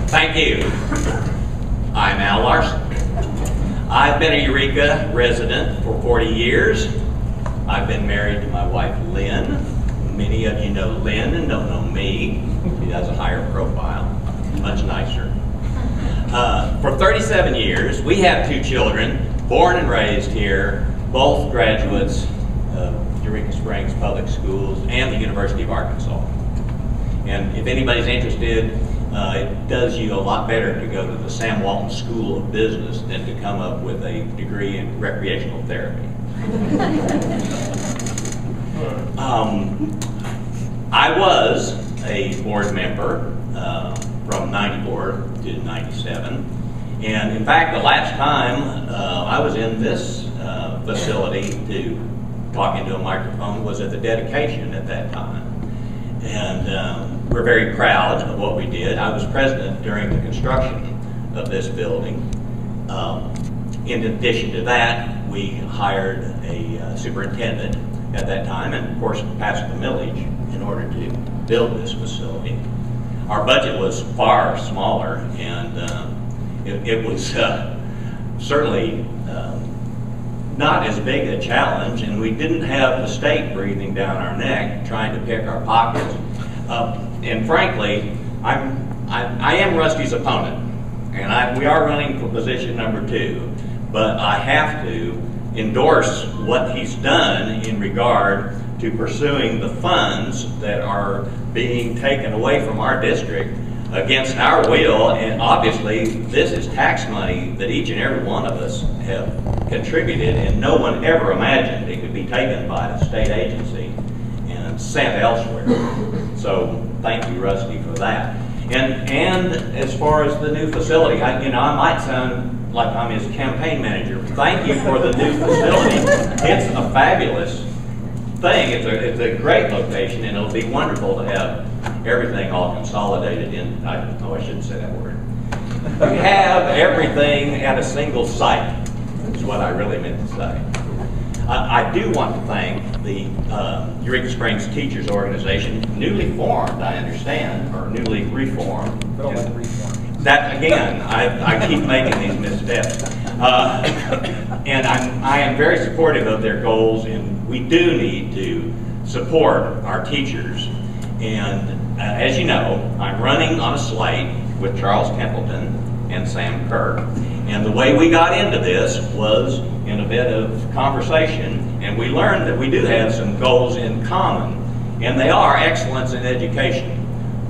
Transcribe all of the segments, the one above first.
Thank you. I'm Al Larson. I've been a Eureka resident for 40 years. I've been married to my wife, Lynn. Many of you know Lynn and don't know me. She has a higher profile, much nicer. For 37 years, we have 2 children, born and raised here, both graduates of Eureka Springs Public Schools and the University of Arkansas. And if anybody's interested, it does you a lot better to go to the Sam Walton School of Business than to come up with a degree in recreational therapy. I was a board member from 94 to 97. And in fact, the last time I was in this facility to talk into a microphone was at the dedication at that time. And we're very proud of what we did. I was president during the construction of this building. In addition to that, we hired a superintendent at that time and of course passed the millage in order to build this facility. Our budget was far smaller, and it was certainly not as big a challenge, and we didn't have the state breathing down our neck trying to pick our pockets. And frankly, I am Rusty's opponent, and we are running for position number 2, but I have to endorse what he's done in regard to pursuing the funds that are being taken away from our district against our will. And obviously this is tax money that each and every one of us have contributed, and no one ever imagined it could be taken by a state agency and sent elsewhere. So thank you, Rusty, for that. And as far as the new facility, I might sound like I'm his campaign manager. Thank you for the new facility. It's a fabulous thing. It's a great location, and it'll be wonderful to have everything all consolidated in. I shouldn't say that word. To have everything at a single site is what I really meant to say. I do want to thank the Eureka Springs Teachers Organization, newly formed, I understand, or newly reformed. That, again, I keep making these missteps. And I am very supportive of their goals, and we do need to support our teachers. And as you know, I'm running on a slate with Charles Templeton and Sam Kerr. And the way we got into this was in a bit of conversation, and we learned that we do have some goals in common, and they are excellence in education.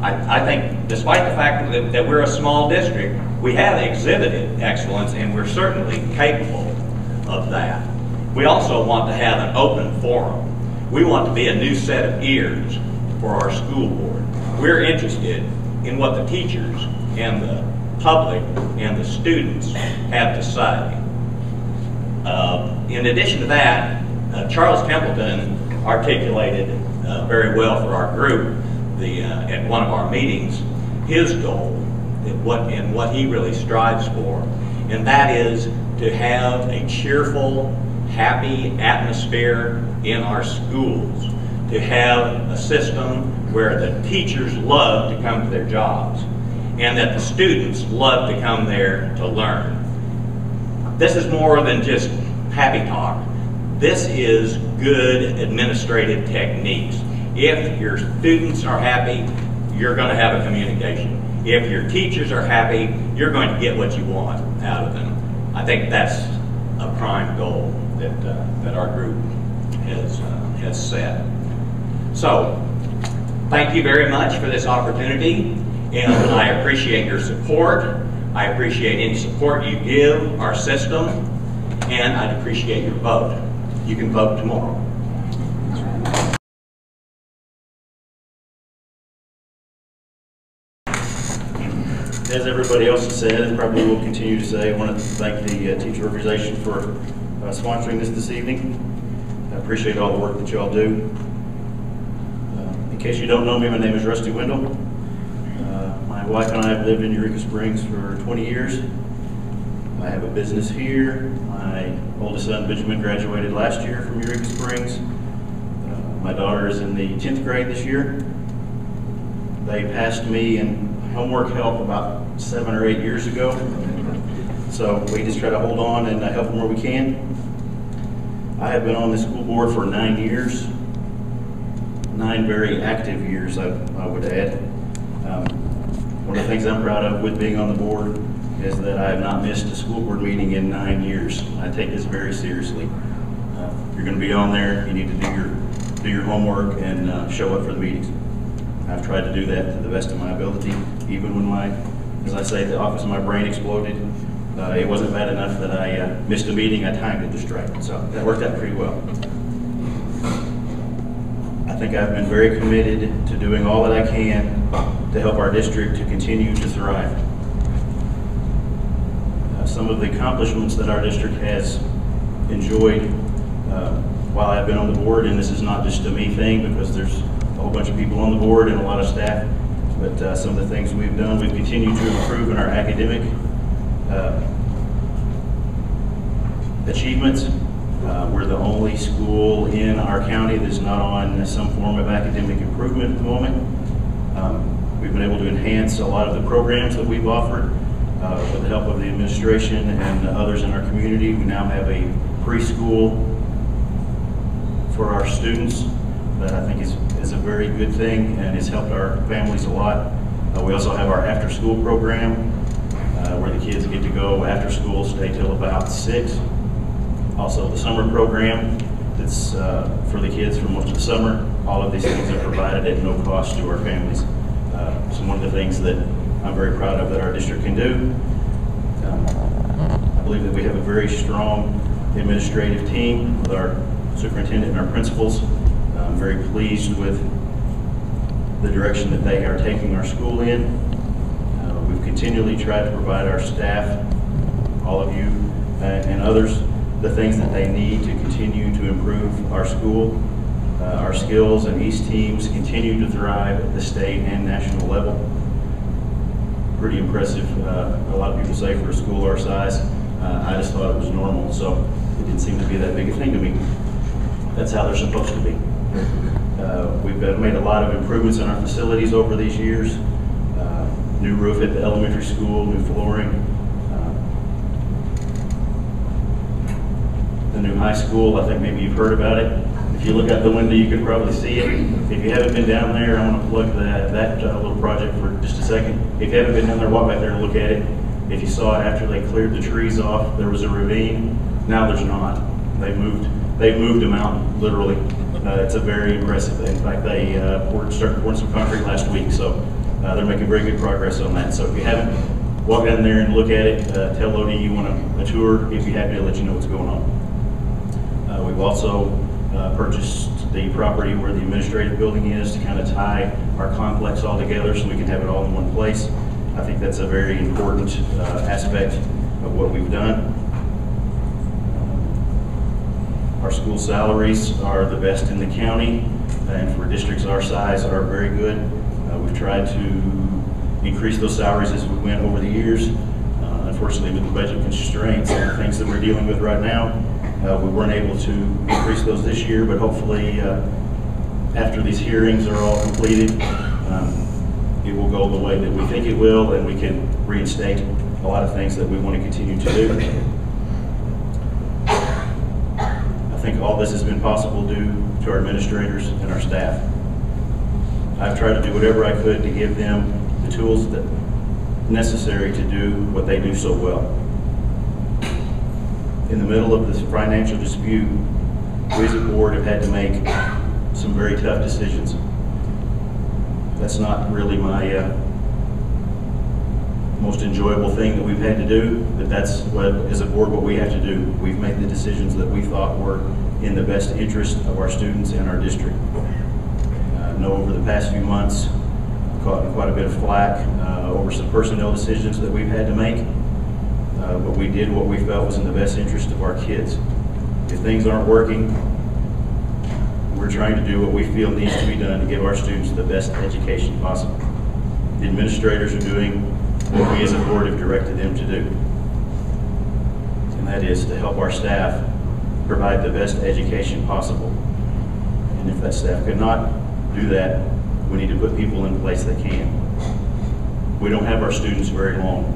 I think despite the fact that we're a small district, we have exhibited excellence, and we're certainly capable of that. We also want to have an open forum. We want to be a new set of ears for our school board. We're interested in what the teachers and the public and the students have to say. In addition to that, Charles Templeton articulated very well for our group at one of our meetings his goal and what he really strives for, and that is to have a cheerful, happy atmosphere in our schools, to have a system where the teachers love to come to their jobs and that the students love to come there to learn. This is more than just happy talk. This is good administrative techniques. If your students are happy, you're going to have a communication. If your teachers are happy, you're going to get what you want out of them. I think that's a prime goal that our group has set. So, thank you very much for this opportunity, and I appreciate your support. I appreciate any support you give our system, and I'd appreciate your vote. You can vote tomorrow. As everybody else has said, and probably will continue to say, I want to thank the teacher organization for sponsoring this evening. I appreciate all the work that y'all do. In case you don't know me, my name is Rusty Wendell. My wife and I have lived in Eureka Springs for 20 years. I have a business here. My oldest son, Benjamin, graduated last year from Eureka Springs. My daughter is in the 10th grade this year. They passed me in homework help about 7 or 8 years ago. So we just try to hold on and help them where we can. I have been on the school board for 9 years, 9 very active years, I would add. One of the things I'm proud of with being on the board is that I have not missed a school board meeting in 9 years. I take this very seriously. If you're going to be on there, you need to do your homework and show up for the meetings. I've tried to do that to the best of my ability, even when as I say, the office of my brain exploded. It wasn't bad enough that I missed a meeting. I timed it just right, so that worked out pretty well. I think I've been very committed to doing all that I can to help our district to continue to thrive. Some of the accomplishments that our district has enjoyed while I've been on the board, and this is not just a me thing because there's a whole bunch of people on the board and a lot of staff, but some of the things we've done, we've continued to improve in our academic achievements. We're the only school in our county that's not on some form of academic improvement at the moment. We've been able to enhance a lot of the programs that we've offered with the help of the administration and others in our community. We now have a preschool for our students that I think is a very good thing and has helped our families a lot. We also have our after-school program where the kids get to go after school, stay till about 6. Also the summer program that's for the kids for most of the summer. All of these things are provided at no cost to our families. So one of the things that I'm very proud of that our district can do. I believe that we have a very strong administrative team with our superintendent and our principals. I'm very pleased with the direction that they are taking our school in. We've continually tried to provide our staff, all of you and others, the things that they need to continue to improve our school. Our skills and East teams continue to thrive at the state and national level. Pretty impressive. A lot of people say for a school our size. I just thought it was normal, so it didn't seem to be that big a thing to me. That's how they're supposed to be. We've made a lot of improvements in our facilities over these years. New roof at the elementary school, new flooring. The new high school, I think maybe you've heard about it. If you look out the window, you can probably see it. If you haven't been down there, I want to plug that little project for just a second. If you haven't been down there, walk back there and look at it. If you saw it after they cleared the trees off, there was a ravine. Now there's not. They've moved a mountain, literally. It's a very impressive. In fact, they started pouring some concrete last week, so they're making very good progress on that. So if you haven't, walk down there and look at it. Tell Lodi you want a tour. If you have, to let you know what's going on. We've also purchased the property where the administrative building is to kind of tie our complex all together so we can have it all in one place. I think that's a very important aspect of what we've done. Our school salaries are the best in the county, and for districts our size are very good. We've tried to increase those salaries as we went over the years. Unfortunately, with the budget constraints and the things that we're dealing with right now, we weren't able to increase those this year, but hopefully after these hearings are all completed, it will go the way that we think it will, and we can reinstate a lot of things that we want to continue to do. I think all this has been possible due to our administrators and our staff. I've tried to do whatever I could to give them the tools that necessary to do what they do so well. In the middle of this financial dispute, we as a board have had to make some very tough decisions. That's not really my most enjoyable thing that we've had to do, but that's what, as a board, what we have to do. We've made the decisions that we thought were in the best interest of our students and our district. I know over the past few months, I've caught quite a bit of flack over some personnel decisions that we've had to make. But we did what we felt was in the best interest of our kids. If things aren't working, we're trying to do what we feel needs to be done to give our students the best education possible. The administrators are doing what we as a board have directed them to do. And that is to help our staff provide the best education possible. And if that staff cannot do that, we need to put people in place that can. We don't have our students very long.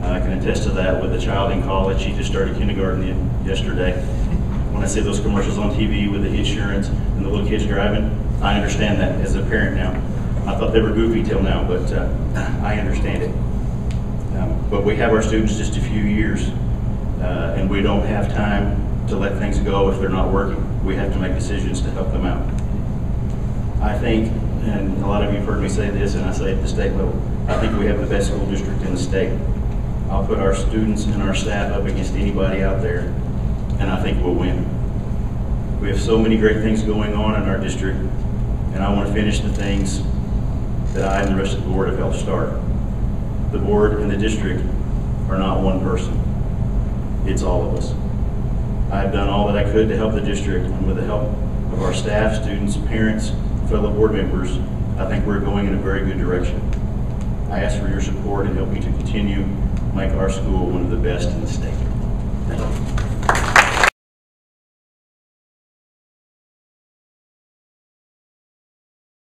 I can attest to that with a child in college. He just started kindergarten yesterday. When I see those commercials on TV with the insurance and the little kids driving, I understand that as a parent now. I thought they were goofy till now, but I understand it. But we have our students just a few years, and we don't have time to let things go if they're not working. We have to make decisions to help them out. I think, and a lot of you have heard me say this, and I say it at the state level, I think we have the best school district in the state. I'll put our students and our staff up against anybody out there, and I think we'll win. We have so many great things going on in our district, and I want to finish the things that I and the rest of the board have helped start. The board and the district are not one person. It's all of us. I've done all that I could to help the district, and with the help of our staff, students, parents, fellow board members, I think we're going in a very good direction. I ask for your support and help me to continue to make our school one of the best in the state. Thank you.